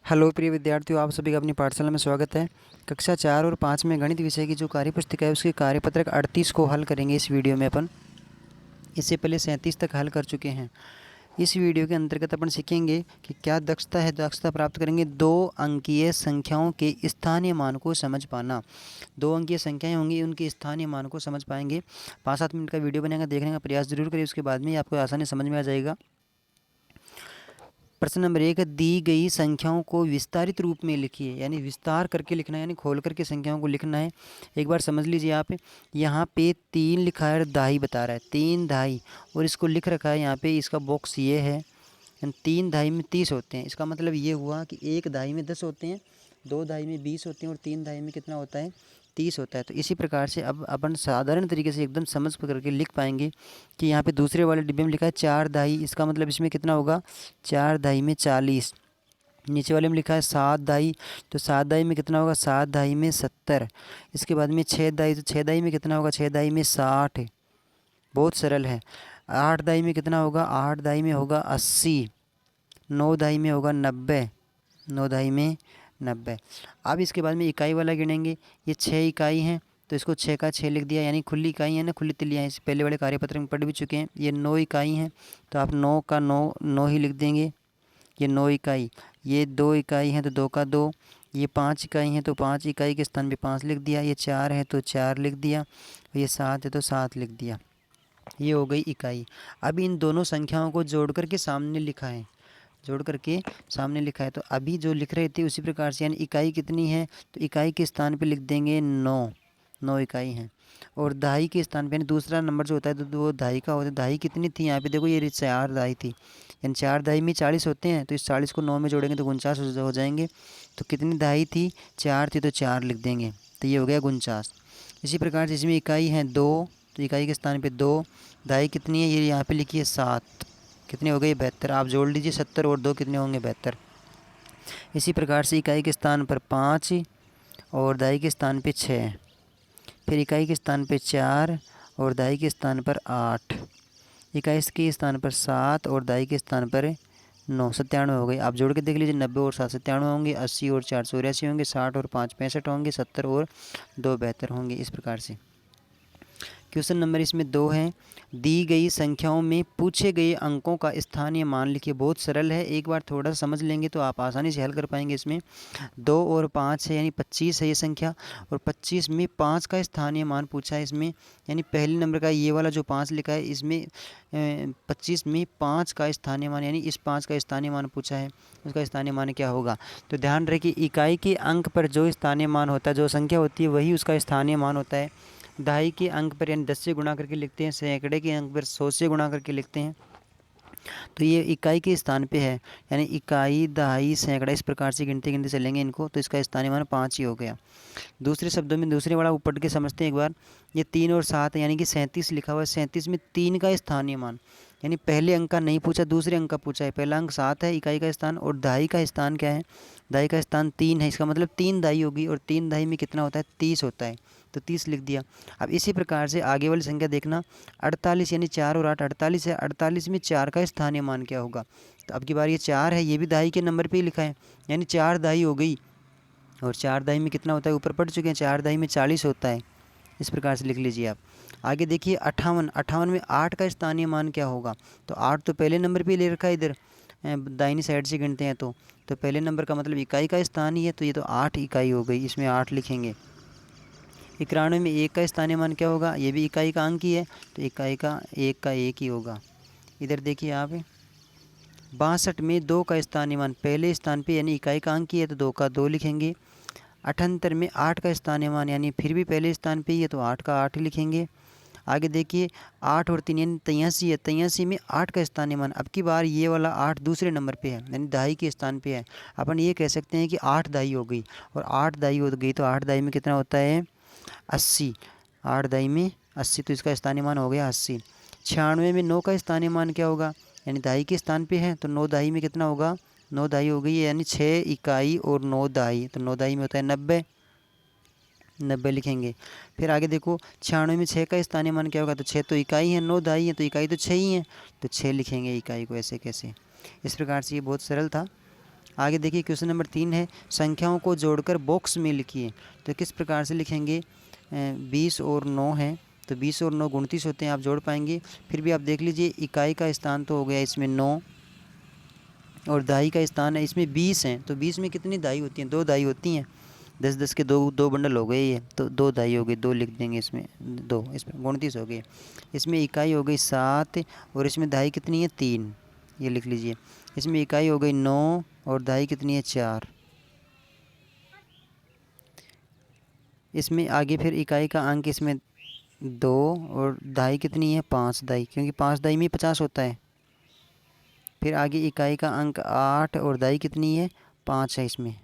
Hello प्रिय विद्यार्थियों, आप सभी का अपनी पाठशाला में स्वागत है। कक्षा 4 और 5 में गणित विषय की जो कार्यपुस्तिका है उसके कार्यपत्रक 38 को हल करेंगे इस वीडियो में अपन। इससे पहले 37 तक हल कर चुके हैं। इस वीडियो के अंतर्गत अपन सीखेंगे कि क्या दक्षता प्राप्त करेंगे 2 अंकीय संख्याओं के स्थानीय मान को समझ पाना। 2 अंकीय संख्याएं होंगी, उनके स्थानीय मान को समझ पाएंगे। 5-7 मिनट का वीडियो बनेगा, देखने का प्रयास जरूर करिए, उसके बाद में आपको आसानी समझ में आ जाएगा। प्रश्न नंबर 1, दी गई संख्याओं को विस्तारित रूप में लिखिए, यानी विस्तार करके लिखना है, यानी खोल करके संख्याओं को लिखना है। एक बार समझ लीजिए आप, यहाँ पे 3 लिखा है और दाई बता रहा है, 3 दाई, और इसको लिख रखा है यहाँ पे, इसका बॉक्स ये है। 3 दाई में 30 होते हैं, इसका मतलब ये हुआ कि 1 दाई में 10 होते हैं, 2 दाई में 20 होते हैं और 3 दाई में कितना होता है, 30 होता है। तो इसी प्रकार से अब अपन साधारण तरीके से एकदम समझ करके लिख पाएंगे कि यहाँ पे दूसरे वाले डिब्बे में लिखा है 4 दाई, इसका मतलब इसमें कितना होगा, 4 दाई में 40। नीचे वाले में लिखा है 7 दाई, तो 7 दाई में कितना होगा, 7 दाई में 70। इसके बाद में 6 दाई, तो 6 दाई में कितना होगा, 6 दाई में 60। बहुत सरल है। 8 दाई में कितना होगा, 8 दाई में होगा 80। 9 दाई में होगा 90। 9 दाई में 90। अब इसके बाद में इकाई वाला गिनेंगे। ये 6 इकाई हैं, तो इसको 6 का 6 लिख दिया, यानी खुली इकाई है ना, खुली तिलियाँ हैं, इस पहले वाले कार्यपत्र में पढ़ भी चुके हैं। ये 9 इकाई हैं, तो आप 9 का 9 ही लिख देंगे, ये 9 इकाई। ये 2 इकाई हैं तो 2 का 2। ये 5 इकाई हैं तो 5 इकाई के स्थान पे 5 लिख दिया। ये 4 है तो 4 लिख दिया। ये 7 है तो 7 लिख दिया। ये हो गई इकाई। अब इन दोनों संख्याओं को जोड़ करके सामने लिखा है, जोड़ करके सामने लिखा है। तो अभी जो लिख रहे थे उसी प्रकार से, यानी इकाई कितनी है, तो इकाई के स्थान पे लिख देंगे 9। 9 इकाई हैं। और दहाई के स्थान पे, यानी दूसरा नंबर जो होता है तो वो दहाई का होता है। दहाई कितनी थी, यहाँ पे देखो ये 4 दहाई थी, यानी 4 दहाई में 40 होते हैं, तो इस 40 को 9 में जोड़ेंगे तो 49 हो जाएंगे। तो कितनी दहाई थी, 4 थी, तो 4 लिख देंगे, तो ये हो गया 49। इसी प्रकार से इसमें इकाई है 2, तो इकाई के स्थान पर 2। दहाई कितनी है, ये यहाँ पर लिखिए 7, कितने हो गए, 72। आप जोड़ लीजिए 70 और 2 कितने होंगे, 72। इसी प्रकार से इकाई के स्थान पर 5 और दाई के स्थान पे 6, फिर इकाई के स्थान पे 4 और दाई के स्थान पर 8, इकाई के स्थान पर 7 और दाई के स्थान पर 9। 97 हो गई। आप जोड़ के देख लीजिए, 90 और 7 97 होंगे, 80 और 4 84 होंगे, 60 और 5 65 होंगे, 70 और 2 72 होंगे। इस प्रकार से क्वेश्चन नंबर इसमें 2 है, दी गई संख्याओं में पूछे गए अंकों का स्थानीय मान लिखिए। बहुत सरल है, एक बार थोड़ा सा समझ लेंगे तो आप आसानी से हल कर पाएंगे। इसमें 2 और 5 है, यानी 25 है ये संख्या, और 25 में 5 का स्थानीय मान पूछा है इसमें, यानी पहले नंबर का ये वाला जो 5 लिखा है इसमें 25 में 5 का स्थानीय मान, यानी इस 5 का स्थानीय मान पूछा है, उसका स्थानीय मान क्या होगा। तो ध्यान रखिए, इकाई के अंक पर जो स्थानीय मान होता है, जो संख्या होती है वही उसका स्थानीय मान होता है। दहाई के अंक पर यानी 10 से गुणा करके लिखते हैं, सैकड़े के अंक पर 100 से गुणा करके लिखते हैं। तो ये इकाई के स्थान पे है, यानी इकाई, दहाई, सैकड़ा, इस प्रकार से गिनते गिनते चलेंगे इनको, तो इसका स्थानीय मान 5 ही हो गया। दूसरे शब्दों में दूसरे वाला ऊपर के समझते हैं एक बार। ये 3 और 7 यानी कि 37 लिखा हुआ है, 37 में 3 का स्थानीय मान, यानी पहले अंक का नहीं पूछा, दूसरे अंक का पूछा है। पहला अंक 7 है इकाई का स्थान, और दहाई का स्थान क्या है, दहाई का स्थान 3 है, इसका मतलब 3 दहाई होगी, और 3 दहाई में कितना होता है, 30 होता है, तो 30 लिख दिया। अब इसी प्रकार से आगे वाली संख्या देखना, 48, यानी 4 और 8 48 है, 48 में 4 का स्थानीय मान क्या होगा। तो अब की बार ये 4 है, ये भी दहाई के नंबर पे ही लिखा है, यानी 4 दहाई हो गई, और 4 दहाई में कितना होता है, ऊपर पढ़ चुके हैं, 4 दहाई में 40 होता है। इस प्रकार से लिख लीजिए आप। आगे देखिए 58, 58 में 8 का स्थानीय मान क्या होगा। तो 8 तो पहले नंबर पे ले रखा है इधर, दाहिनी साइड से गिनते हैं तो पहले नंबर का मतलब इकाई का स्थान ही है, तो ये तो 8 इकाई हो गई, इसमें 8 लिखेंगे। 91 में 1 का स्थानीय मान क्या होगा, ये भी इकाई का अंक ही है, तो इकाई का 1 ही होगा। इधर देखिए आप, 62 में 2 का स्थानीय मान पहले स्थान पे, यानी इकाई का अंक ही है, तो 2 का 2 लिखेंगे। 78 में 8 का स्थानीय मान, यानी फिर भी पहले स्थान पे ही है, तो 8 का 8 ही लिखेंगे। आगे देखिए 8 और 3 यानी 83 है, 83 में 8 का स्थानीय मान, अब की बार ये वाला 8 दूसरे नंबर पे है, यानी दहाई के स्थान पे है। अपन ये कह सकते हैं कि 8 दहाई हो गई, और 8 दहाई हो गई तो 8 दहाई में कितना होता है, 80। 8 दहाई में 80, तो इसका स्थानीय मान हो गया 80। 96 में 9 का स्थानीय मान क्या होगा, यानी दहाई के स्थान पे है, तो 9 दहाई में कितना होगा, 9 दहाई हो गई, यानी 6 इकाई और 9 दहाई, तो 9 दहाई में होता है 90। 90 लिखेंगे। फिर आगे देखो 96 में 6 का स्थानीय मान क्या होगा, तो 6 तो इकाई है, 9 दहाई है, तो इकाई तो 6 ही है, तो 6 लिखेंगे इकाई को, ऐसे कैसे। इस प्रकार से ये बहुत सरल था। आगे देखिए क्वेश्चन नंबर 3 है, संख्याओं को जोड़कर बॉक्स में लिखिए। तो किस प्रकार से लिखेंगे? 20 और 9 है, तो 20 और 9 29 होते हैं, आप जोड़ पाएंगे। फिर भी आप देख लीजिए, इकाई का स्थान तो हो गया इसमें 9 और दाई का स्थान है इसमें 20 हैं, तो 20 में कितनी दाई होती हैं? 2 दाई होती हैं। 10 के दो बंडल हो गए ये, तो 2 दाई हो गई, 2 लिख देंगे इसमें, 2 इसमें 29 हो गए। इसमें इकाई हो गई 7 और इसमें दाई कितनी है? 3, ये लिख लीजिए। इसमें इकाई हो गई 9 और दाई कितनी है? 4। इसमें आगे फिर इकाई का अंक इसमें 2 और दाई कितनी है? 5 दाई, क्योंकि 5 दाई में 50 होता है। फिर आगे इकाई का अंक 8 और दाई कितनी है? 5 है इसमें।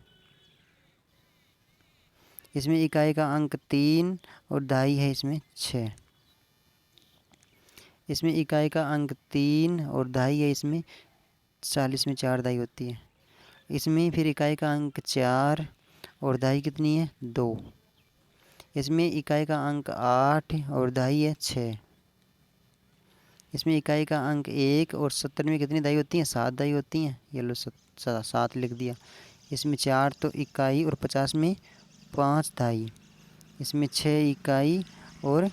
इसमें इकाई का अंक 3 और दाई है इसमें 6। इसमें इकाई का अंक 3 और दाई है इसमें 40 में 4 दाई होती है। इसमें फिर इकाई का अंक 4 और दाई कितनी है? 2। इसमें इकाई का अंक 8 और दाई है 6। इसमें इकाई का अंक 1 और 70 में कितनी दाई होती हैं? 7 दाई होती हैं, ये लो 7 लिख दिया। इसमें 4 तो इकाई और 50 में 5 दाई। इसमें 6 इकाई और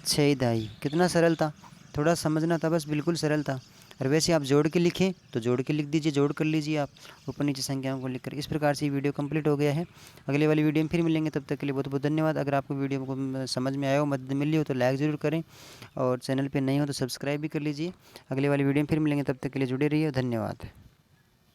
6 दाई। कितना सरल था, थोड़ा समझना था बस, बिल्कुल सरल था। और वैसे आप जोड़ के लिखें तो जोड़ के लिख दीजिए, जोड़ कर लीजिए आप ऊपर नीचे संख्याओं को लिखकर। इस प्रकार से वीडियो कंप्लीट हो गया है। अगले वाली वीडियो में फिर मिलेंगे, तब तक के लिए बहुत बहुत धन्यवाद। अगर आपको वीडियो को समझ में आया हो, मदद मिली हो तो लाइक ज़रूर करें और चैनल पर नहीं हो तो सब्सक्राइब भी कर लीजिए। अगले वाली वीडियो में फिर मिलेंगे, तब तक के लिए जुड़े रहिए, धन्यवाद।